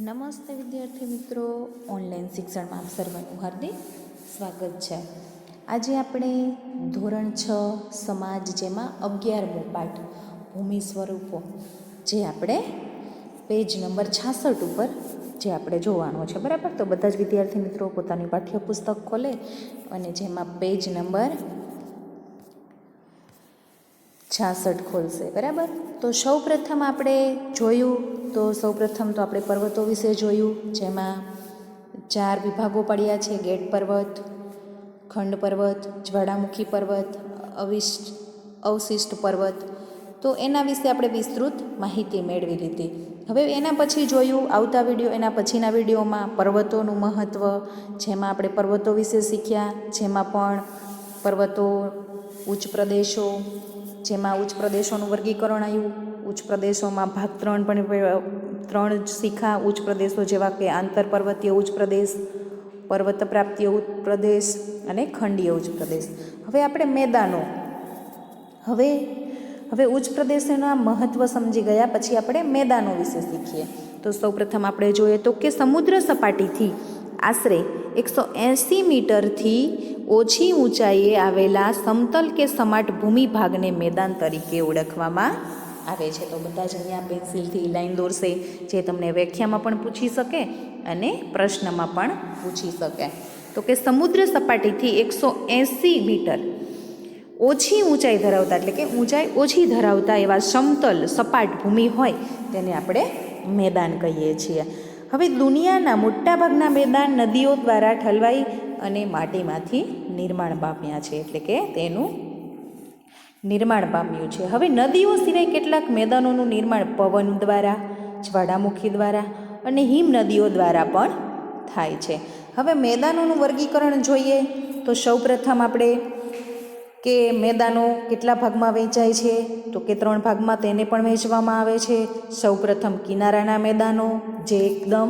નમસ્તે વિદ્યાર્થી મિત્રો, ઓનલાઈન શિક્ષણમાં આપ સર્વનું હાર્દિક સ્વાગત છે. આજે આપણે ધોરણ 6 સમાજ જેમાં 11મો પાઠ ભૂમિ સ્વરૂપો જે આપણે પેજ નંબર 66 ઉપર જે આપણે જોવાનો છે. બરાબર, તો બધા જ વિદ્યાર્થી મિત્રો પોતાની પાઠ્યપુસ્તક ખોલે અને જેમાં પેજ નંબર 66 ખોલશે. બરાબર, તો સૌપ્રથમ આપણે જોયું તો આપણે પર્વતો વિશે જોયું, જેમાં 4 વિભાગો પડ્યા છે: ગેટ પર્વત, ખંડ પર્વત, જ્વાળામુખી પર્વત, અવશિષ્ટ પર્વત. તો એના વિશે આપણે વિસ્તૃત માહિતી મેળવી લીધી. હવે એના પછી જોયું એના પછીના વિડીયોમાં પર્વતોનું મહત્ત્વ, જેમાં આપણે પર્વતો વિશે શીખ્યા, જેમાં પણ પર્વતો, ઉચ્ચ પ્રદેશો, જેમાં ઉચ્ચ પ્રદેશોનું વર્ગીકરણ આવ્યું. ઉચ્ચ પ્રદેશોમાં ભાગ 3 શીખા. ઉચ્ચ પ્રદેશો જેવા કે આંતર પર્વતીય ઉચ્ચ પ્રદેશ, પર્વત પ્રાપ્તિય ઉચ્ચ પ્રદેશ અને ખંડીય ઉચ્ચ પ્રદેશ. હવે આપણે મેદાનો, હવે ઉચ્ચ પ્રદેશોના મહત્ત્વ સમજી ગયા પછી આપણે મેદાનો વિશે શીખીએ. તો સૌપ્રથમ આપણે જોઈએ તો કે સમુદ્ર સપાટીથી આશરે 180 મીટરથી ઓછી ઊંચાઈએ આવેલા સમતલ કે સપાટ ભૂમિભાગને મેદાન તરીકે ઓળખવામાં આવે છે. તો બધા જ અહીંયા પેન્સિલથી લાઈન દોરશે, જે તમને વ્યાખ્યામાં પણ પૂછી શકે અને પ્રશ્નમાં પણ પૂછી શકે. તો કે સમુદ્ર સપાટીથી 180 મીટર ઓછી ઊંચાઈ ધરાવતા, એટલે કે ઊંચાઈ ઓછી ધરાવતા એવા સમતલ સપાટ ભૂમિ હોય તેને આપણે મેદાન કહીએ છીએ. હવે દુનિયાના મોટાભાગના મેદાન નદીઓ દ્વારા ઠલવાઈ અને માટીમાંથી નિર્માણ પામ્યા છે, એટલે કે તેનું નિર્માણ પામ્યું છે. હવે નદીઓ સિવાય કેટલાક મેદાનોનું નિર્માણ પવન દ્વારા, જ્વાળામુખી દ્વારા અને હિમ નદીઓ દ્વારા પણ થાય છે. હવે મેદાનોનું વર્ગીકરણ જોઈએ તો સૌપ્રથમ આપણે કે મેદાનો કેટલા ભાગમાં વહેંચાય છે, તો કે 3 ભાગમાં તેને પણ વહેંચવામાં આવે છે. સૌપ્રથમ કિનારાના મેદાનો, જે એકદમ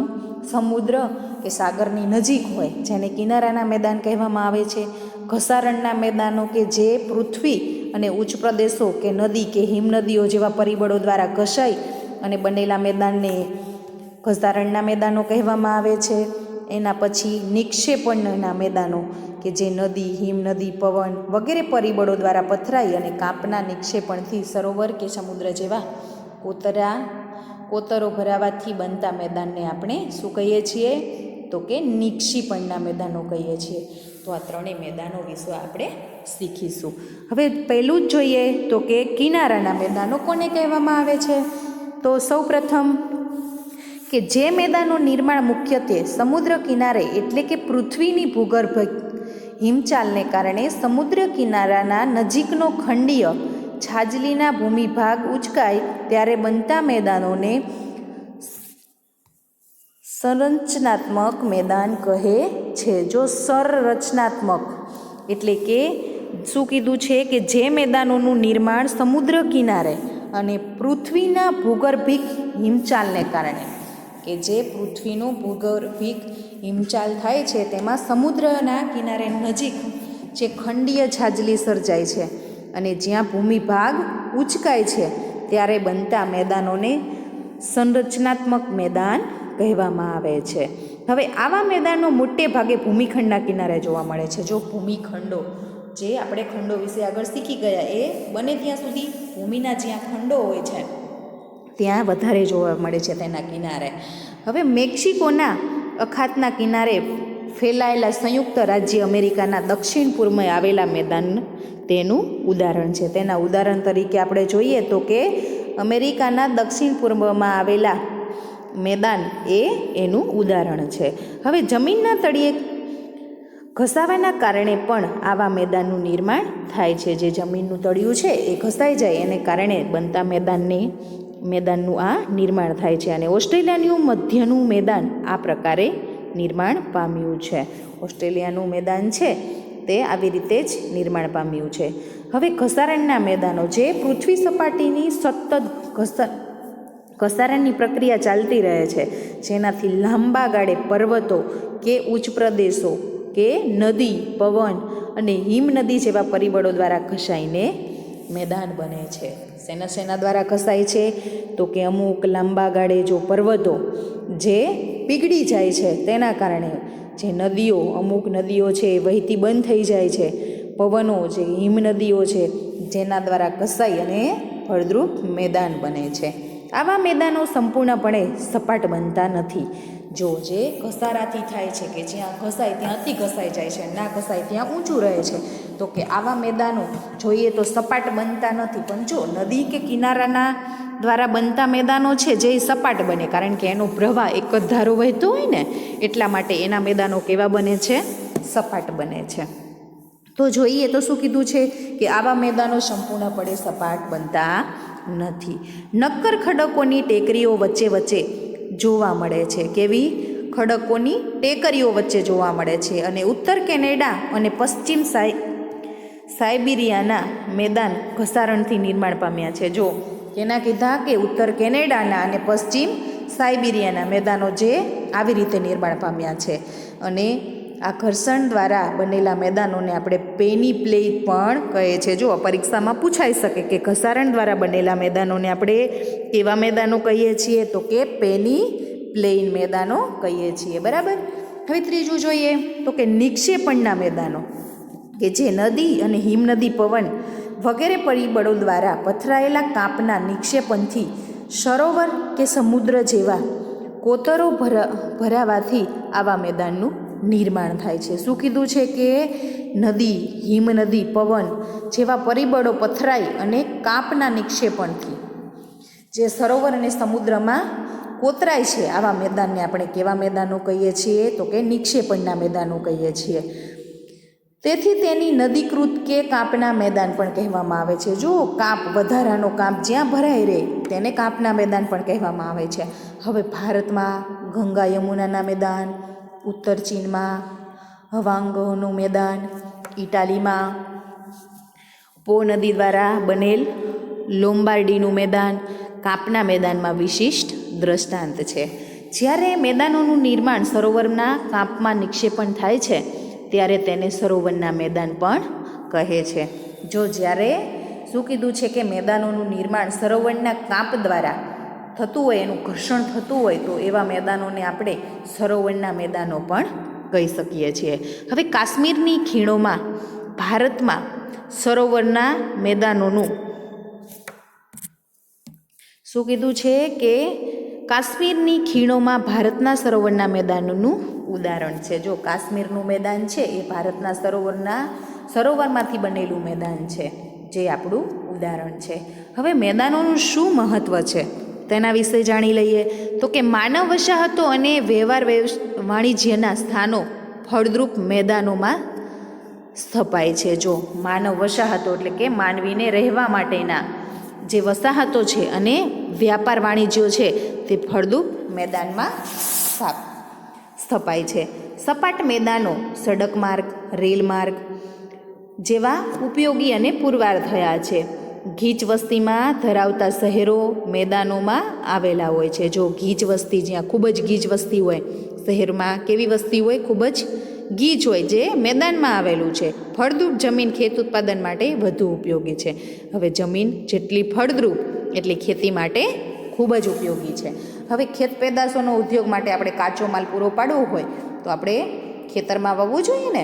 સમુદ્ર કે સાગરની નજીક હોય, જેને કિનારાના મેદાન કહેવામાં આવે છે. ઘસારણના મેદાનો કે જે પૃથ્વી અને ઉચ્ચ પ્રદેશો કે નદી કે હિમનદીઓ જેવા પરિબળો દ્વારા ઘસાઈ અને બનેલા મેદાનને ઘસારણના મેદાનો કહેવામાં આવે છે. એના પછી નિક્ષેપણના મેદાનો કે જે નદી, હિમનદી, પવન વગેરે પરિબળો દ્વારા પથરાઈ અને કાંપના નિક્ષેપણથી સરોવર કે સમુદ્ર જેવા કોતરો ભરાવાથી બનતા મેદાનને આપણે શું કહીએ છીએ, તો કે નિક્ષેપણના મેદાનો કહીએ છીએ. તો આ ત્રણેય મેદાનો વિશે આપણે શીખીશું. હવે પહેલું જ જોઈએ તો કે કિનારાના મેદાનો કોને કહેવામાં આવે છે. તો સૌપ્રથમ કે જે મેદાનો નિર્માણ મુખ્યત્વે સમુદ્ર કિનારે, એટલે કે પૃથ્વીની ભૂગર્ભ હિમચાલને કારણે સમુદ્ર કિનારાના નજીકનો ખંડીય છાજલીના ભૂમિભાગ ઉંચકાય ત્યારે બનતા મેદાનોને સંરચનાત્મક મેદાન કહે છે. જો સંરચનાત્મક એટલે કે શું કીધું છે કે જે મેદાનોનું નિર્માણ સમુદ્ર કિનારે અને પૃથ્વીના ભૂગર્ભિક હિમચાલને કારણે, કે જે પૃથ્વીનું ભૂગર્ભિક હિમચાલ થાય છે તેમાં સમુદ્રના કિનારે નજીક જે ખંડીય છાજલી સર્જાય છે અને જ્યાં ભૂમિભાગ ઉંચકાય છે ત્યારે બનતા મેદાનોને સંરચનાત્મક મેદાન કહેવામાં આવે છે. હવે આવા મેદાનો મોટે ભાગે ભૂમિખંડના કિનારે જોવા મળે છે. જો ભૂમિખંડો, જે આપણે ખંડો વિશે આગળ શીખી ગયા, એ બને ત્યાં સુધી ભૂમિના જ્યાં ખંડો હોય છે ત્યાં વધારે જોવા મળે છે તેના કિનારે. હવે મેક્સિકોના અખાતના કિનારે ફેલાયેલા સંયુક્ત રાજ્ય અમેરિકાના દક્ષિણ પૂર્વમાં આવેલા મેદાન તેનું ઉદાહરણ છે. તેના ઉદાહરણ તરીકે આપણે જોઈએ તો કે અમેરિકાના દક્ષિણ પૂર્વમાં આવેલા મેદાન એનું ઉદાહરણ છે. હવે જમીનના તળિયે ઘસાવાના કારણે પણ આવા મેદાનનું નિર્માણ થાય છે. જે જમીનનું તળિયું છે એ ઘસાઈ જાય એને કારણે બનતા મેદાનનું આ નિર્માણ થાય છે. અને ઓસ્ટ્રેલિયાનું મધ્યનું મેદાન આ પ્રકારે નિર્માણ પામ્યું છે. ઓસ્ટ્રેલિયાનું મેદાન છે તે આવી રીતે જ નિર્માણ પામ્યું છે. હવે ઘસારણના મેદાનો, જે પૃથ્વી સપાટીની સતત ઘસારણની પ્રક્રિયા ચાલતી રહે છે, જેનાથી લાંબા ગાળે પર્વતો કે ઉચ્ચ પ્રદેશો કે નદી, પવન અને હિમનદી જેવા પરિબળો દ્વારા ઘસાઈને મેદાન બને છે. શેના દ્વારા ઘસાય છે, તો કે અમુક લાંબા ગાળે જો પર્વતો જે પીગળી જાય છે તેના કારણે જે નદીઓ, અમુક નદીઓ છે એ વહેતી બંધ થઈ જાય છે. પવનો, જે હિમ નદીઓ છે, જેના દ્વારા ઘસાઈ અને ફળદ્રુપ મેદાન બને છે. આવા મેદાનો સંપૂર્ણપણે સપાટ બનતા નથી. જો જે ઘસારાથી થાય છે કે જ્યાં ઘસાય ત્યાં અતિ ઘસાઈ જાય છે, ના ઘસાય ત્યાં ઊંચું રહે છે, તો કે આવા મેદાનો જોઈએ તો સપાટ બનતા નથી. પણ જો નદી કે કિનારાના દ્વારા બનતા મેદાનો છે જે સપાટ બને, કારણ કે એનો પ્રવાહ એક જ ધારો વહેતો હોય ને, એટલા માટે એના મેદાનો કેવા બને છે? સપાટ બને છે. તો જોઈએ તો શું કીધું છે કે આવા મેદાનો સંપૂર્ણપણે સપાટ બનતા નથી. નક્કર ખડકોની ટેકરીઓ વચ્ચે વચ્ચે જોવા મળે છે. કેવી? ખડકોની ટેકરીઓ વચ્ચે જોવા મળે છે. અને ઉત્તર કેનેડા અને પશ્ચિમ સાઇબિરિયાના મેદાન ઘસારણથી નિર્માણ પામ્યા છે. જો કેના કીધા કે ઉત્તર કેનેડાના અને પશ્ચિમ સાઇબિરિયાના મેદાનો જે આવી રીતે નિર્માણ પામ્યા છે. અને આ ઘર્ષણ દ્વારા બનેલા મેદાનોને આપણે પેની પ્લેન પણ કહે છે. જો પરીક્ષામાં પૂછાઈ શકે કે ઘસારણ દ્વારા બનેલા મેદાનોને આપણે કેવા મેદાનો કહીએ છીએ? તો કે પેની પ્લેન મેદાનો કહીએ છીએ. બરાબર. હવે ત્રીજું જોઈએ તો કે નિક્ષેપણના મેદાનો, કે જે નદી અને હિમનદી, પવન વગેરે પરિબળો દ્વારા પથરાયેલા કાપના નિક્ષેપણથી સરોવર કે સમુદ્ર જેવા કોતરો ભરાવાથી આવા મેદાનનું નિર્માણ થાય છે. શું કીધું છે? કે નદી, હિમનદી, પવન જેવા પરિબળો પથરાઈ અને કાપના નિક્ષેપણથી જે સરોવર અને સમુદ્રમાં કોતરાય છે, આવા મેદાનને આપણે કેવા મેદાનો કહીએ છીએ? તો કે નિક્ષેપણના મેદાનો કહીએ છીએ. તેથી તેની નદીકૃત કે કાપના મેદાન પણ કહેવામાં આવે છે. જો કાપ, વધારાનો કાપ જ્યાં ભરાઈ રહે તેને કાપના મેદાન પણ કહેવામાં આવે છે. હવે ભારતમાં ગંગા યમુનાના મેદાન, ઉત્તર ચીનમાં હવાંગનું મેદાન, ઇટાલીમાં પો નદી દ્વારા બનેલ લોમ્બાર્ડીનું મેદાન કાપના મેદાનમાં વિશિષ્ટ દ્રષ્ટાંત છે. જ્યારે મેદાનોનું નિર્માણ સરોવરના કાપમાં નિક્ષેપણ થાય છે ત્યારે તેને સરોવરના મેદાન પણ કહે છે. જો જ્યારે શું કીધું છે કે મેદાનોનું નિર્માણ સરોવરના કાપ દ્વારા થતું હોય, એનું ઘર્ષણ થતું હોય, તો એવા મેદાનોને આપણે સરોવરના મેદાનો પણ કહી શકીએ છીએ. હવે કાશ્મીરની ખીણોમાં ભારતમાં સરોવરના મેદાનોનું શું કીધું છે કે કાશ્મીરની ખીણોમાં ભારતના સરોવરના મેદાનોનું ઉદાહરણ છે. જો કાશ્મીરનું મેદાન છે એ ભારતના સરોવરમાંથી બનેલું મેદાન છે, જે આપણું ઉદાહરણ છે. હવે મેદાનોનું શું મહત્ત્વ છે તેના વિશે જાણી લઈએ. તો કે માનવ વસાહતો અને વ્યવહાર વાણિજ્યના સ્થાનો ફળદ્રુપ મેદાનોમાં સ્થપાય છે. જો માનવ વસાહતો એટલે કે માનવીને રહેવા માટેના જે વસાહતો છે અને વ્યાપાર વાણિજ્યો છે તે ફળદ્રુપ મેદાનમાં સ્થપાય છે. સપાટ મેદાનો સડક માર્ગ, રેલ માર્ગ જેવા ઉપયોગી અને પુરવાર થયા છે. ગીચ વસ્તીમાં ધરાવતા શહેરો મેદાનોમાં આવેલા હોય છે. જો ગીચ વસ્તી, જ્યાં ખૂબ જ ગીચ વસ્તી હોય, શહેરમાં કેવી વસ્તી હોય? ખૂબ જ ગીચ હોય, જે મેદાનમાં આવેલું છે. ફળદ્રુપ જમીન ખેત ઉત્પાદન માટે વધુ ઉપયોગી છે. હવે જમીન જેટલી ફળદ્રુપ એટલી ખેતી માટે ખૂબ જ ઉપયોગી છે. હવે ખેત પેદાશોનો ઉદ્યોગ માટે આપણે કાચો માલ પૂરો પાડવો હોય તો આપણે ખેતરમાં વાવવું જોઈએ ને,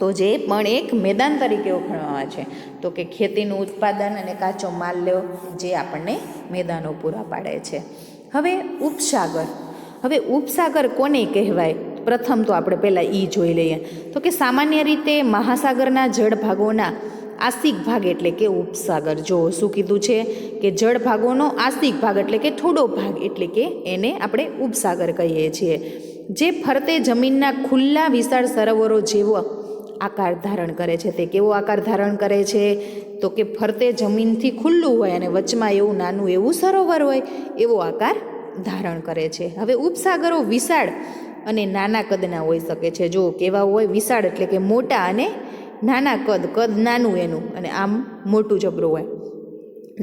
તો જે પણ એક મેદાન તરીકે ઓળખવામાં આવે છે. તો કે ખેતીનું ઉત્પાદન અને કાચો માલ લેવો, જે આપણને મેદાનો પૂરા પાડે છે. હવે ઉપસાગર. હવે ઉપસાગર કોને કહેવાય? પ્રથમ તો આપણે પહેલાં જોઈ લઈએ. તો કે સામાન્ય રીતે મહાસાગરના જળભાગોના આસ્તિક ભાગ એટલે કે ઉપસાગર. જો શું કીધું છે કે જળભાગોનો આસ્તિક ભાગ એટલે કે થોડો ભાગ, એટલે કે એને આપણે ઉપસાગર કહીએ છીએ. જે ફરતે જમીનના ખુલ્લા વિશાળ સરોવરો જેવો આકાર ધારણ કરે છે. તે કેવો આકાર ધારણ કરે છે? તો કે ફરતે જમીનથી ખુલ્લું હોય અને વચમાં એવું નાનું એવું સરોવર હોય, એવો આકાર ધારણ કરે છે. હવે ઉપસાગરો વિશાળ અને નાના કદના હોઈ શકે છે. જો કેવા હોય? વિશાળ એટલે કે મોટા, અને નાના કદ નાનું એનું, અને આમ મોટું જબરું હોય,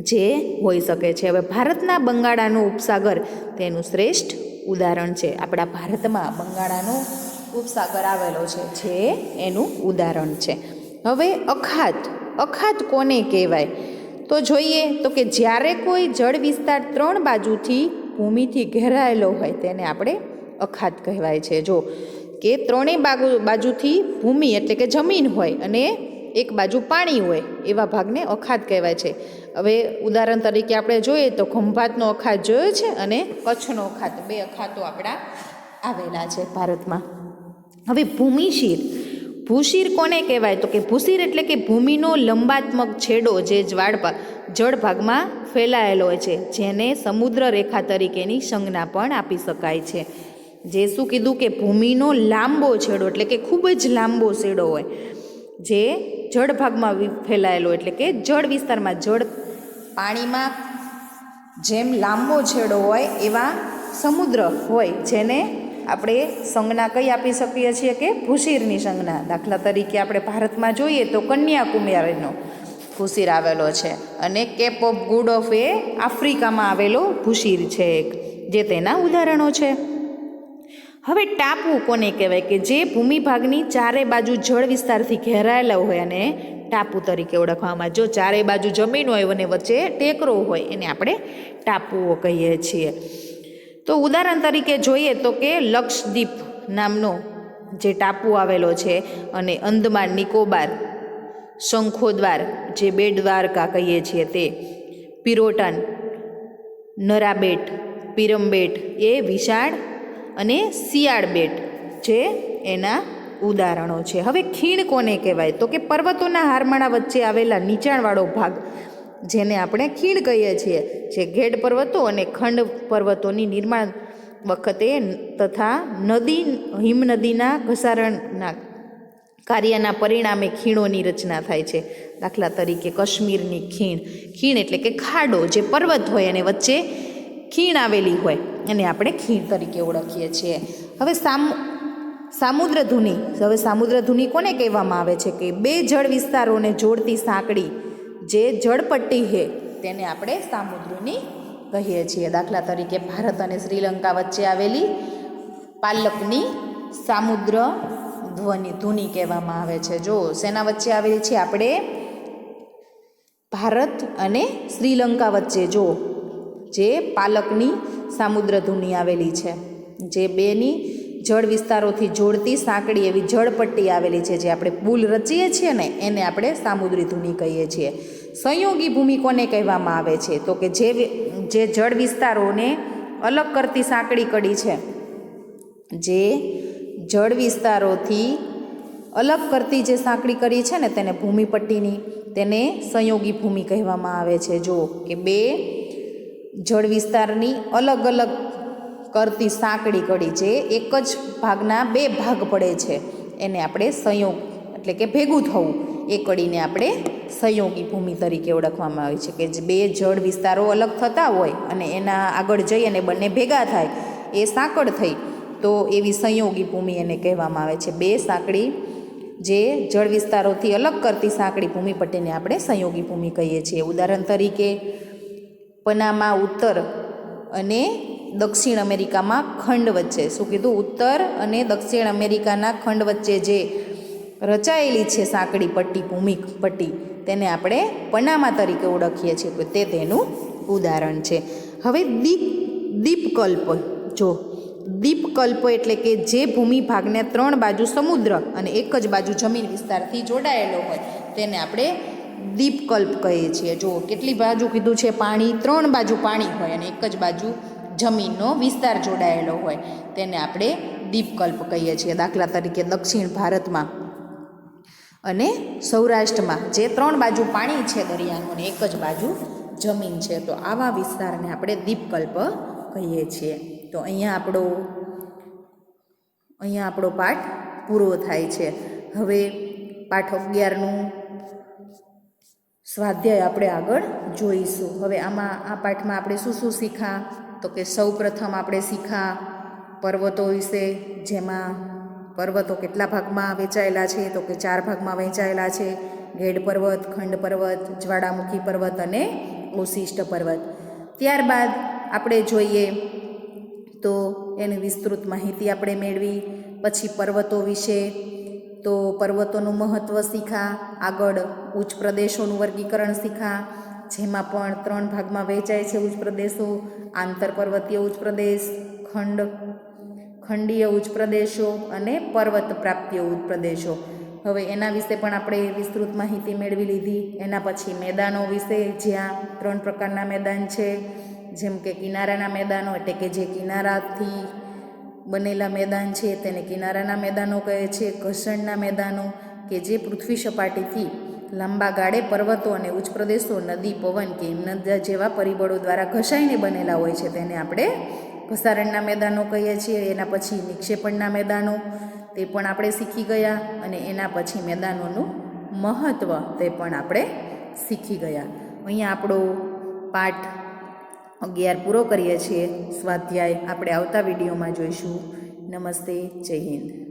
જે હોઈ શકે છે. હવે ભારતના બંગાળાનો ઉપસાગર તેનું શ્રેષ્ઠ ઉદાહરણ છે. આપણા ભારતમાં બંગાળાનો ઉપસાગર આવેલો છે, જે એનું ઉદાહરણ છે. હવે અખાત કોને કહેવાય? તો જોઈએ તો કે જ્યારે કોઈ જળ વિસ્તાર ત્રણ બાજુથી ભૂમિથી ઘેરાયેલો હોય તેને આપણે અખાત કહેવાય છે. જો કે ત્રણેય બાજુથી ભૂમિ એટલે કે જમીન હોય અને એક બાજુ પાણી હોય એવા ભાગને અખાત કહેવાય છે. હવે ઉદાહરણ તરીકે આપણે જોઈએ તો ખંભાતનો અખાત જોયો છે અને કચ્છનો અખાત, બે અખાતો આપણા આવેલા છે ભારતમાં. હવે ભૂમિશીર, ભૂશીર કોને કહેવાય તો કે ભૂશીર એટલે કે ભૂમિનો લંબાત્મક છેડો જે જળ ભાગમાં ફેલાયેલો હોય છે, જેને સમુદ્ર રેખા તરીકેની સંજ્ઞા પણ આપી શકાય છે. જે શું કીધું કે ભૂમિનો લાંબો છેડો એટલે કે ખૂબ જ લાંબો છેડો હોય જે જળ ભાગમાં ફેલાયેલો એટલે કે જળ વિસ્તારમાં, જળ પાણીમાં જેમ લાંબો છેડો હોય એવા સમુદ્ર હોય જેને આપણે સંજ્ઞા કઈ આપી શકીએ છીએ કે ભૂશીરની સંજ્ઞા. દાખલા તરીકે આપણે ભારતમાં જોઈએ તો કન્યાકુમારીનો ભૂશીર આવેલો છે અને કેપ ઓફ ગુડ ઓફ એ આફ્રિકામાં આવેલો ભૂશીર છે એક, જે તેના ઉદાહરણો છે. હવે ટાપુ કોને કહેવાય કે જે ભૂમિભાગની ચારે બાજુ જળ વિસ્તારથી ઘેરાયેલા હોય અને ટાપુ તરીકે ઓળખવામાં. જો ચારે બાજુ જમીન હોય અને વચ્ચે ટેકરો હોય એને આપણે ટાપુઓ કહીએ છીએ. તો ઉદાહરણ તરીકે જોઈએ તો કે લક્ષદ્વીપ નામનો જે ટાપુ આવેલો છે અને અંદમાન નિકોબાર, શંખોદ્વાર જે બેટ દ્વારકા કહીએ છીએ તે, પિરોટન, નરાબેટ, પિરમબેટ એ વિશાળ અને શિયાળ બેટ જે એના ઉદાહરણો છે. હવે ખીણ કોને કહેવાય તો કે પર્વતોના હારમાળા વચ્ચે આવેલા નીચાણવાળો ભાગ જેને આપણે ખીણ કહીએ છીએ, જે ઘેડ પર્વતો અને ખંડ પર્વતોની નિર્માણ વખતે તથા હિમનદીના ઘસારણના કાર્યના પરિણામે ખીણોની રચના થાય છે. દાખલા તરીકે કાશ્મીરની ખીણ એટલે કે ખાડો, જે પર્વત હોય અને વચ્ચે ખીણ આવેલી હોય અને આપણે ખીણ તરીકે ઓળખીએ છીએ. હવે સામુદ્રધુની, હવે સામુદ્રધુની કોને કહેવામાં આવે છે કે બે જળ વિસ્તારોને જોડતી સાંકડી જે જળપટ્ટી છે તેને આપણે સામુદ્રની કહીએ છીએ. દાખલા તરીકે ભારત અને શ્રીલંકા વચ્ચે આવેલી પાલકની સામુદ્ર ધુની કહેવામાં આવે છે. જો શેના વચ્ચે આવેલી છે આપણે ભારત અને શ્રીલંકા વચ્ચે, જો જે પાલકની સામુદ્ર ધુની આવેલી છે, જે બેની જળ વિસ્તારોથી જોડતી સાંકડી એવી જળપટ્ટી આવેલી છે, જે આપણે પુલ રચીએ છીએ ને એને આપણે સામુદ્રી ધુની કહીએ છીએ. સંયોગી ભૂમિ કોને કહેવામાં આવે છે તો કે જે જળ વિસ્તારોને અલગ કરતી સાંકડી કડી છે, જે જળ વિસ્તારોથી અલગ કરતી જે સાંકડી કડી છે ને તેને ભૂમિપટ્ટીની, તેને સંયોગી ભૂમિ કહેવામાં આવે છે. જો કે બે જળ વિસ્તારની અલગ અલગ કરતી સાંકડી કડી જે એક જ ભાગના બે ભાગ પડે છે એને આપણે સંયોગ એટલે કે ભેગું થવું એ કડીને આપણે સંયોગી ભૂમિ તરીકે ઓળખવામાં આવે છે. કે જે બે જળ વિસ્તારો અલગ થતા હોય અને એના આગળ જઈ અને બંને ભેગા થાય એ સાંકળ થઈ તો એવી સંયોગી ભૂમિ એને કહેવામાં આવે છે. બે સાંકડી જે જળ વિસ્તારોથી અલગ કરતી સાંકડી ભૂમિપટ્ટીને આપણે સંયોગી ભૂમિ કહીએ છીએ. ઉદાહરણ તરીકે પનામા ઉત્તર અને દક્ષિણ અમેરિકામાં ખંડ વચ્ચે, શું કીધું, ઉત્તર અને દક્ષિણ અમેરિકાના ખંડ વચ્ચે જે રચાયેલી છે સાંકડી પટ્ટી, ભૂમિપટ્ટી, તેને આપણે પનામા તરીકે ઓળખીએ છીએ. તે તેનું ઉદાહરણ છે. હવે દીપકલ્પ, જો દીપકલ્પ એટલે કે જે ભૂમિ ભાગને ત્રણ બાજુ સમુદ્ર અને એક જ બાજુ જમીન વિસ્તારથી જોડાયેલો હોય તેને આપણે દીપકલ્પ કહીએ છીએ. જો કેટલી બાજુ કીધું છે, પાણી, ત્રણ બાજુ પાણી હોય અને એક જ બાજુ જમીનનો વિસ્તાર જોડાયેલો હોય તેને આપણે દીપકલ્પ કહીએ છીએ. દાખલા તરીકે દક્ષિણ ભારતમાં અને સૌરાષ્ટ્રમાં જે ત્રણ બાજુ પાણી છે દરિયાનું અને એક જ બાજુ જમીન છે, તો આવા વિસ્તારને આપણે દીપકલ્પ કહીએ છીએ. તો અહીંયા આપણો પાઠ પૂરો થાય છે. હવે પાઠ 11નું સ્વાધ્યાય આપણે આગળ જોઈશું. હવે આ પાઠમાં આપણે શું શું શીખા તો કે સૌ પ્રથમ આપણે શીખા પર્વતો વિશે, જેમાં પર્વતો કેટલા ભાગમાં વહેંચાયેલા છે તો કે 4 ભાગમાં વહેંચાયેલા છે. ઘેડ પર્વત, ખંડ પર્વત, જ્વાળામુખી પર્વત અને ઓશિષ્ટ પર્વત. ત્યારબાદ આપણે જોઈએ તો એની વિસ્તૃત માહિતી આપણે મેળવી. પછી પર્વતો વિશે તો પર્વતોનું મહત્ત્વ શીખા, આગળ ઉચ્ચ પ્રદેશોનું વર્ગીકરણ શીખા, જેમાં પણ 3 ભાગમાં વહેંચાય છે ઉચ્ચ પ્રદેશો: આંતરપર્વતીય ઉચ્ચ પ્રદેશ, ખંડીય ઉચ્ચ પ્રદેશો અને પર્વત પ્રાપ્તીય ઉચ્ચ પ્રદેશો. હવે એના વિશે પણ આપણે વિસ્તૃત માહિતી મેળવી લીધી. એના પછી મેદાનો વિશે, જ્યાં 3 પ્રકારના મેદાન છે, જેમ કે કિનારાના મેદાનો એટલે કે જે કિનારાથી બનેલા મેદાન છે તેને કિનારાના મેદાનો કહે છે. ઘર્ષણના મેદાનો કે જે પૃથ્વી સપાટીથી લાંબા ગાળે પર્વતો અને ઉચ્ચ પ્રદેશો, નદી, પવન કે હિમનદ જેવા પરિબળો દ્વારા ઘસાઈને બનેલા હોય છે તેને આપણે ઘસારણના મેદાનો કહીએ છીએ. એના પછી નિક્ષેપણના મેદાનો, તે પણ આપણે શીખી ગયા. અને એના પછી મેદાનોનું મહત્ત્વ, તે પણ આપણે શીખી ગયા. અહીંયા આપણો પાઠ 11 પૂરો કરીએ છીએ. સ્વાધ્યાય આપણે આવતા વિડીયોમાં જોઈશું. નમસ્તે, જય હિન્દ.